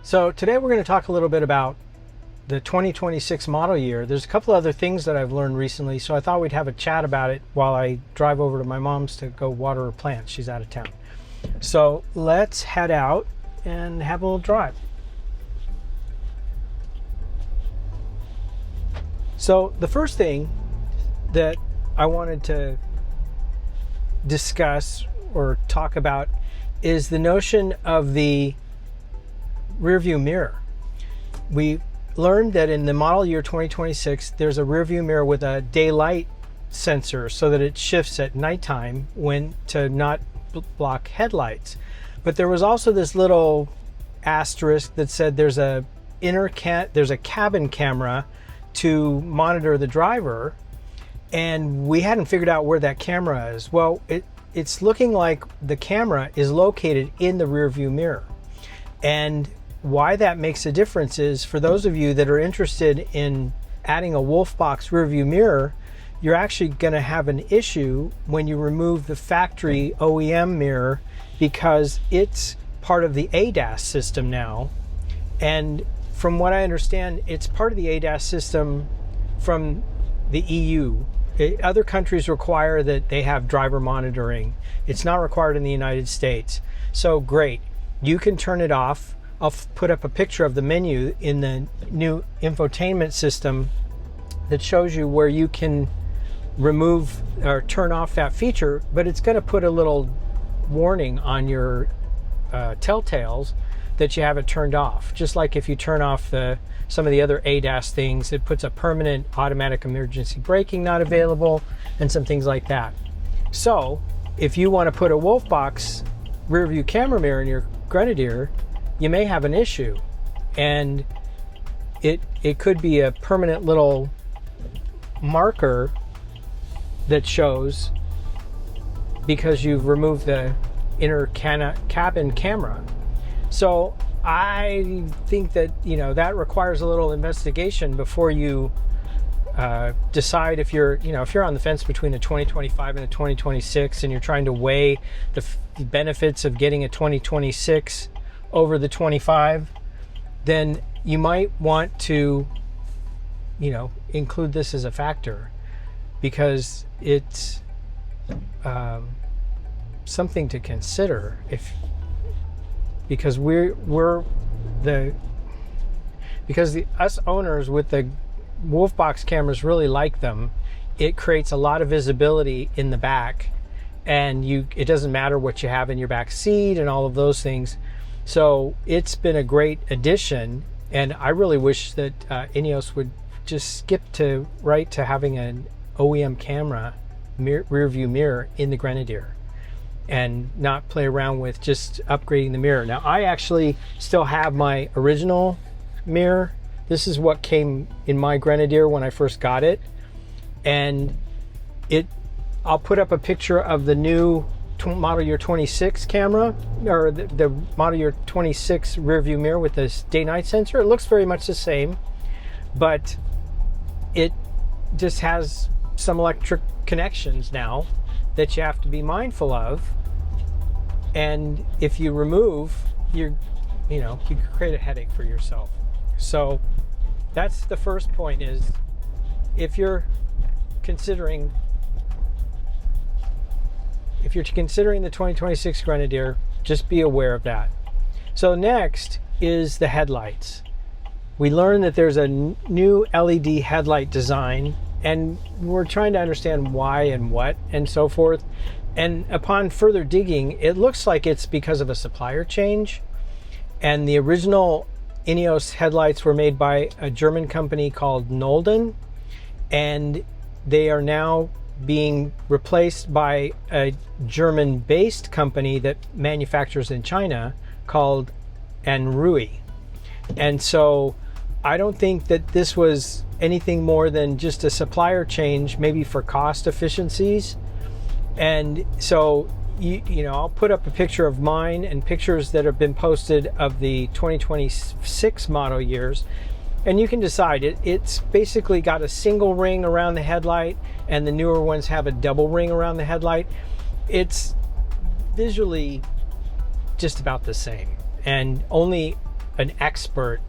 So today we're going to talk a little bit about the 2026 model year. There's a couple other things that I've learned recently, so I thought we'd have a chat about it while I drive over to my mom's to go water her plants. She's out of town. So let's head out and have a little drive. So the first thing that I wanted to discuss or talk about is the notion of the rearview mirror. We learned that in the model year 2026, there's a rearview mirror with a daylight sensor so that it shifts at nighttime when to not block headlights. But there was also this little asterisk that said there's a cabin camera to monitor the driver, and we hadn't figured out where that camera is. Well, it's looking like the camera is located in the rearview mirror. And why that makes a difference is, for those of you that are interested in adding a Wolfbox rearview mirror, you're actually going to have an issue when you remove the factory OEM mirror, because it's part of the ADAS system now. And from what I understand, it's part of the ADAS system from the EU. Other countries require that they have driver monitoring. It's not required in the United States. So great, you can turn it off. I'll put up a picture of the menu in the new infotainment system that shows you where you can remove or turn off that feature, but it's going to put a little warning on your telltales that you have it turned off. Just like if you turn off some of the other ADAS things, it puts a permanent automatic emergency braking not available and some things like that. So if you want to put a Wolfbox rear view camera mirror in your Grenadier, you may have an issue, and it could be a permanent little marker that shows because you've removed the inner cabin camera. So I think that, that requires a little investigation before you decide if you're on the fence between a 2025 and a 2026, and you're trying to weigh the benefits of getting a 2026 over the 25, then you might want to, include this as a factor, because it's something to consider. Because us owners with the Wolfbox cameras really like them. It creates a lot of visibility in the back, and it doesn't matter what you have in your back seat and all of those things. So it's been a great addition, and I really wish that INEOS would just skip to having an OEM camera rear view mirror in the Grenadier, and not play around with just upgrading the mirror. Now, I actually still have my original mirror. This is what came in my Grenadier when I first got it. And I'll put up a picture of the new model year 26 camera, or the model year 26 rear view mirror with this day-night sensor. It looks very much the same, but it just has some electric connections now that you have to be mindful of. And if you remove, you could create a headache for yourself. So that's the first point, is if you're considering the 2026 Grenadier, just be aware of that. So next is the headlights. We learned that there's a new LED headlight design, and we're trying to understand why and what and so forth. And upon further digging, it looks like it's because of a supplier change. And the original INEOS headlights were made by a German company called Nolden, and they are now being replaced by a German-based company that manufactures in China called Anrui. And so I don't think that this was anything more than just a supplier change, maybe for cost efficiencies. And so I'll put up a picture of mine and pictures that have been posted of the 2026 model years, and you can decide. It's basically got a single ring around the headlight, and the newer ones have a double ring around the headlight. It's visually just about the same, and only an expert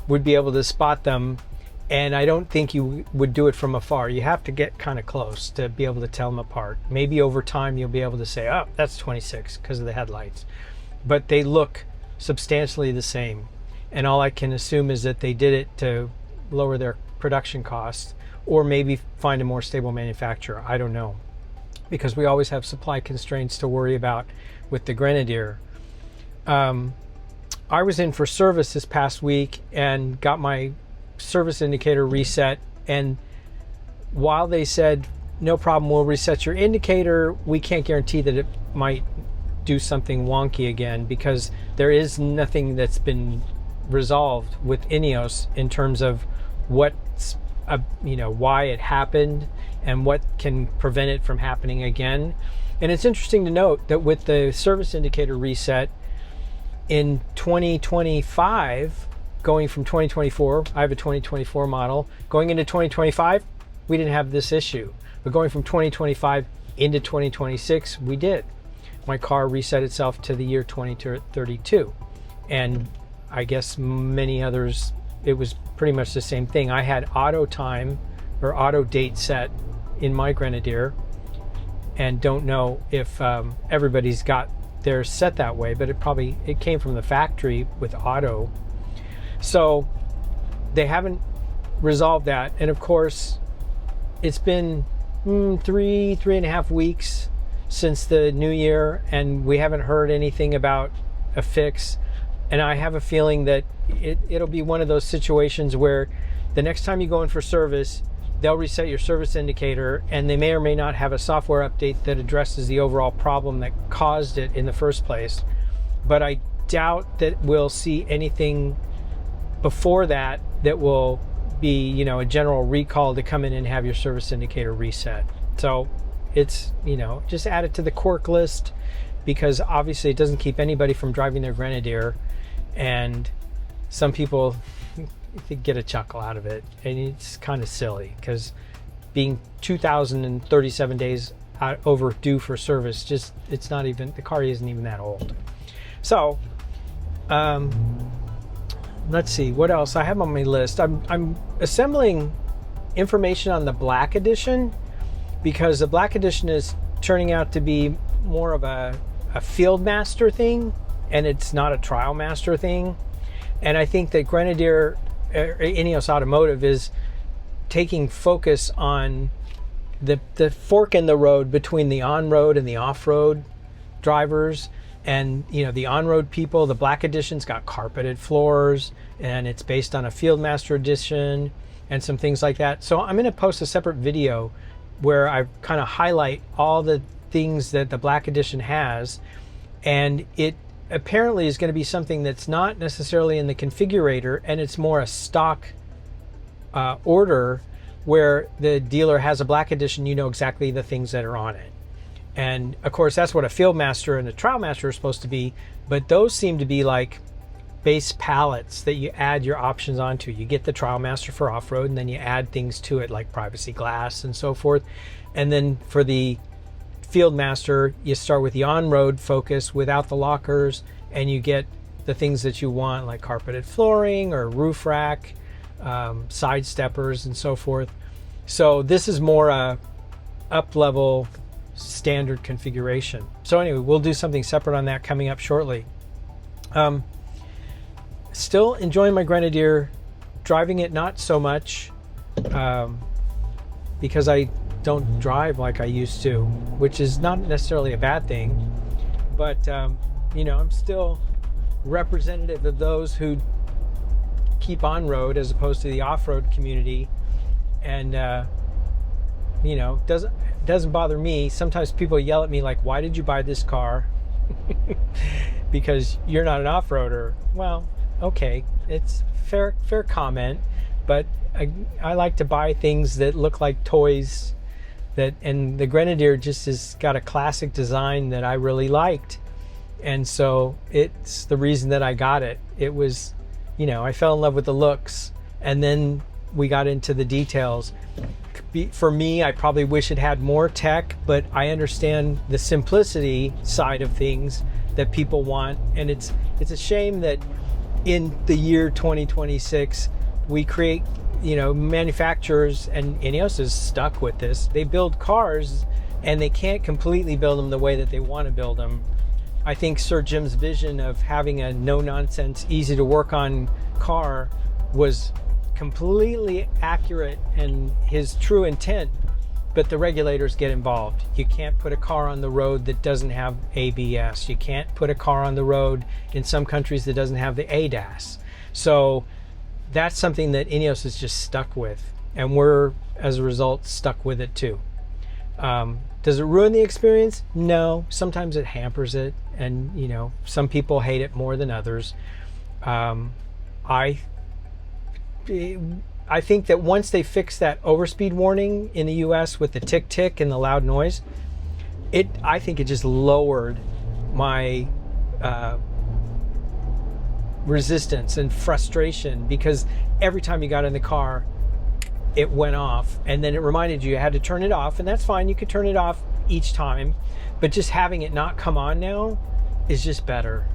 would be able to spot them. And I don't think you would do it from afar. You have to get kind of close to be able to tell them apart. Maybe over time you'll be able to say, oh, that's 26 because of the headlights. But they look substantially the same. And all I can assume is that they did it to lower their production costs, or maybe find a more stable manufacturer. I don't know, because we always have supply constraints to worry about with the Grenadier. I was in for service this past week and got my service indicator reset, and while they said no problem, we'll reset your indicator, we can't guarantee that it might do something wonky again, because there is nothing that's been resolved with INEOS in terms of what's why it happened and what can prevent it from happening again. And it's interesting to note that with the service indicator reset in 2025, going from 2024, I have a 2024 model, going into 2025, we didn't have this issue. But going from 2025 into 2026, we did. My car reset itself to the year 2032. And I guess many others, it was pretty much the same thing. I had auto time or auto date set in my Grenadier, and don't know if everybody's got theirs set that way, but it came from the factory with auto. So they haven't resolved that. And of course, it's been 3.5 weeks since the new year, and we haven't heard anything about a fix. And I have a feeling that it'll be one of those situations where the next time you go in for service, they'll reset your service indicator, and they may or may not have a software update that addresses the overall problem that caused it in the first place. But I doubt that we'll see anything before that will be, a general recall to come in and have your service indicator reset. So it's, just add it to the quirk list, because obviously it doesn't keep anybody from driving their Grenadier, and some people get a chuckle out of it, and it's kind of silly, because being 2,037 days overdue for service, it's not even, the car isn't even that old. So let's see what else I have on my list. I'm assembling information on the Black Edition, because the Black Edition is turning out to be more of a field master thing, and it's not a trial master thing. And I think that Grenadier, INEOS Automotive, is taking focus on the fork in the road between the on-road and the off-road drivers. And the on-road people, the Black Edition's got carpeted floors, and it's based on a Fieldmaster edition and some things like that. So I'm going to post a separate video where I kind of highlight all the things that the Black Edition has, and it apparently is going to be something that's not necessarily in the configurator, and it's more a stock order where the dealer has a Black Edition, exactly the things that are on it. And of course, that's what a Fieldmaster and a Trial Master are supposed to be, but those seem to be like base palettes that you add your options onto. You get the Trial Master for off-road, and then you add things to it like privacy glass and so forth. And then for the Fieldmaster, you start with the on-road focus without the lockers, and you get the things that you want, like carpeted flooring or roof rack, side steppers, and so forth. So this is more a up-level standard configuration. So anyway, we'll do something separate on that coming up shortly. Still enjoying my Grenadier, driving it not so much, because I don't drive like I used to, which is not necessarily a bad thing, but I'm still representative of those who keep on road as opposed to the off-road community. And doesn't bother me. Sometimes people yell at me like, why did you buy this car? Because you're not an off-roader. Well, okay, it's fair comment, but I like to buy things that look like toys, and the Grenadier just has got a classic design that I really liked, and so it's the reason that I got it. It was, I fell in love with the looks, and then we got into the details. For me, I probably wish it had more tech, but I understand the simplicity side of things that people want, and it's a shame that in the year 2026, we create, manufacturers, and INEOS is stuck with this. They build cars and they can't completely build them the way that they want to build them. I think Sir Jim's vision of having a no-nonsense, easy to work on car was completely accurate and his true intent, but the regulators get involved. You can't put a car on the road that doesn't have ABS. You can't put a car on the road in some countries that doesn't have the ADAS. So that's something that INEOS is just stuck with, and we're, as a result, stuck with it too. Does it ruin the experience? No. Sometimes it hampers it, and some people hate it more than others. I think that once they fix that overspeed warning in the US with the tick tick and the loud noise, I think it just lowered my resistance and frustration, because every time you got in the car it went off, and then it reminded you had to turn it off, and that's fine, you could turn it off each time, but just having it not come on now is just better.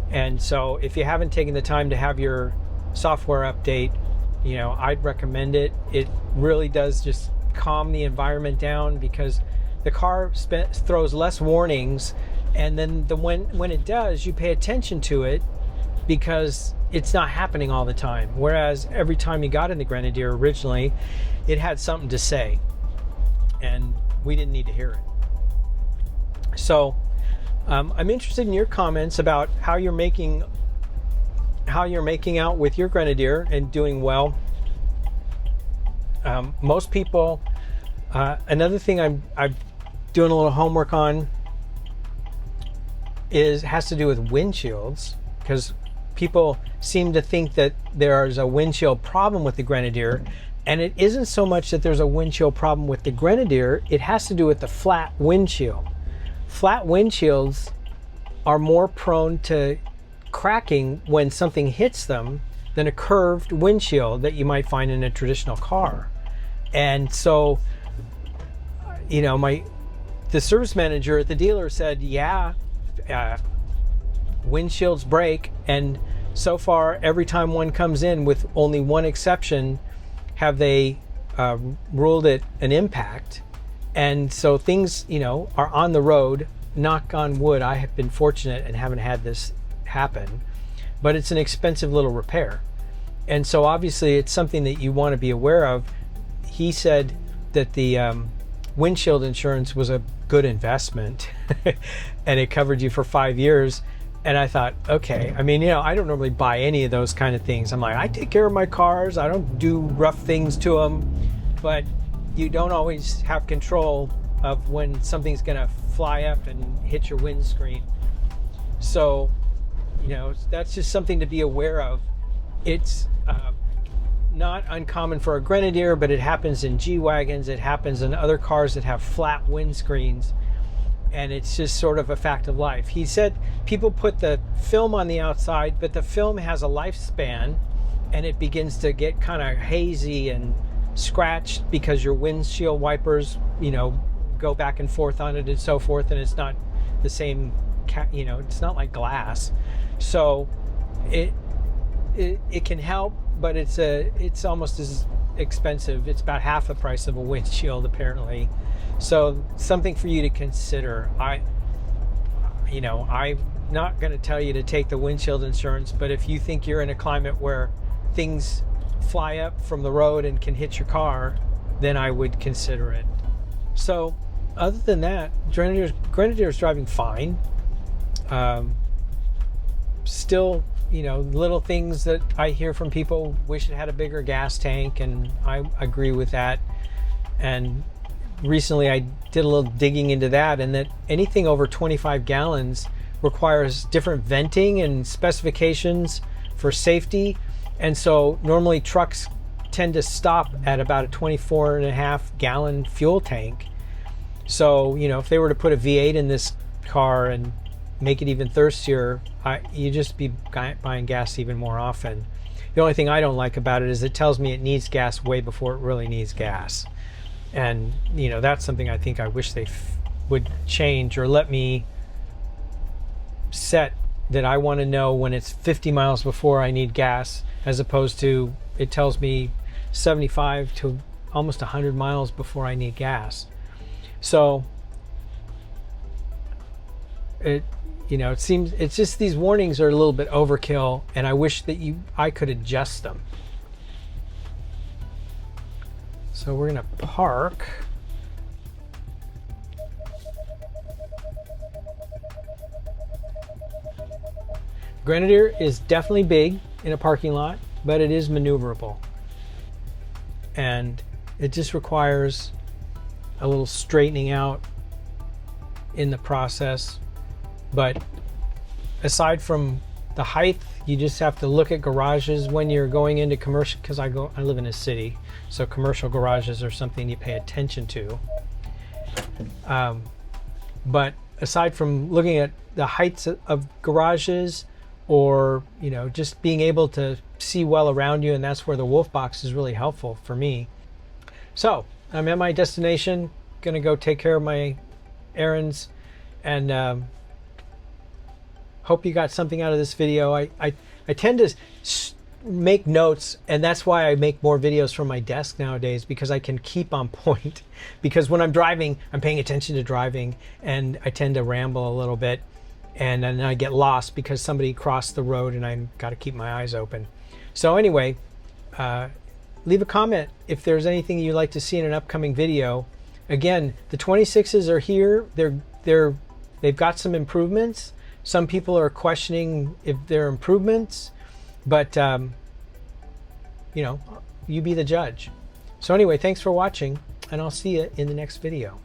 And so if you haven't taken the time to have your software update, I'd recommend it. It really does just calm the environment down, because the car throws less warnings, and then when it does, you pay attention to it because it's not happening all the time. Whereas every time you got in the Grenadier originally, it had something to say, and we didn't need to hear it. So I'm interested in your comments about how you're making out with your Grenadier and doing well. Most people, another thing I'm doing a little homework on has to do with windshields, because people seem to think that there's a windshield problem with the Grenadier, and it isn't so much that there's a windshield problem with the Grenadier, it has to do with the flat windshield. Flat windshields are more prone to cracking when something hits them than a curved windshield that you might find in a traditional car. And so, the service manager at the dealer said, windshields break, and so far every time one comes in, with only one exception, have they ruled it an impact. And so things are on the road. Knock on wood, I have been fortunate and haven't had this happen, but it's an expensive little repair, and so obviously it's something that you want to be aware of. He said that the windshield insurance was a good investment and it covered you for 5 years. And I thought, okay, I don't normally buy any of those kind of things. I'm like, I take care of my cars, I don't do rough things to them, but you don't always have control of when something's gonna fly up and hit your windscreen. So that's just something to be aware of. It's not uncommon for a Grenadier, but it happens in G-Wagons, it happens in other cars that have flat windscreens, and it's just sort of a fact of life. He said people put the film on the outside, but the film has a lifespan, and it begins to get kind of hazy and scratched because your windshield wipers, go back and forth on it and so forth, and it's not the same, it's not like glass. So it can help, but it's almost as expensive. It's about half the price of a windshield apparently. So something for you to consider. I'm not going to tell you to take the windshield insurance, but if you think you're in a climate where things fly up from the road and can hit your car, then I would consider it. So other than that, Grenadier's driving fine. Still, little things that I hear from people, wish it had a bigger gas tank, and I agree with that. And recently I did a little digging into that, and that anything over 25 gallons requires different venting and specifications for safety. And so normally trucks tend to stop at about a 24.5 gallon fuel tank. So, if they were to put a V8 in this car and make it even thirstier, you just be buying gas even more often. The only thing I don't like about it is it tells me it needs gas way before it really needs gas. And, that's something I think I wish they would change, or let me set that I want to know when it's 50 miles before I need gas, as opposed to it tells me 75 to almost 100 miles before I need gas. So it seems, it's just these warnings are a little bit overkill, and I wish that I could adjust them. So we're gonna park. Grenadier is definitely big in a parking lot, but it is maneuverable. And it just requires a little straightening out in the process. But aside from the height, you just have to look at garages when you're going into commercial, because I live in a city, so commercial garages are something you pay attention to. But aside from looking at the heights of garages, or just being able to see well around you, and that's where the Wolfbox is really helpful for me. So I'm at my destination, gonna go take care of my errands, and hope you got something out of this video. I tend to make notes, and that's why I make more videos from my desk nowadays, because I can keep on point. Because when I'm driving, I'm paying attention to driving, and I tend to ramble a little bit, and then I get lost because somebody crossed the road and I've got to keep my eyes open. So anyway, leave a comment if there's anything you'd like to see in an upcoming video. Again, the 26s are here. They've got some improvements. Some people are questioning if they're improvements, but you be the judge. So anyway, thanks for watching, and I'll see you in the next video.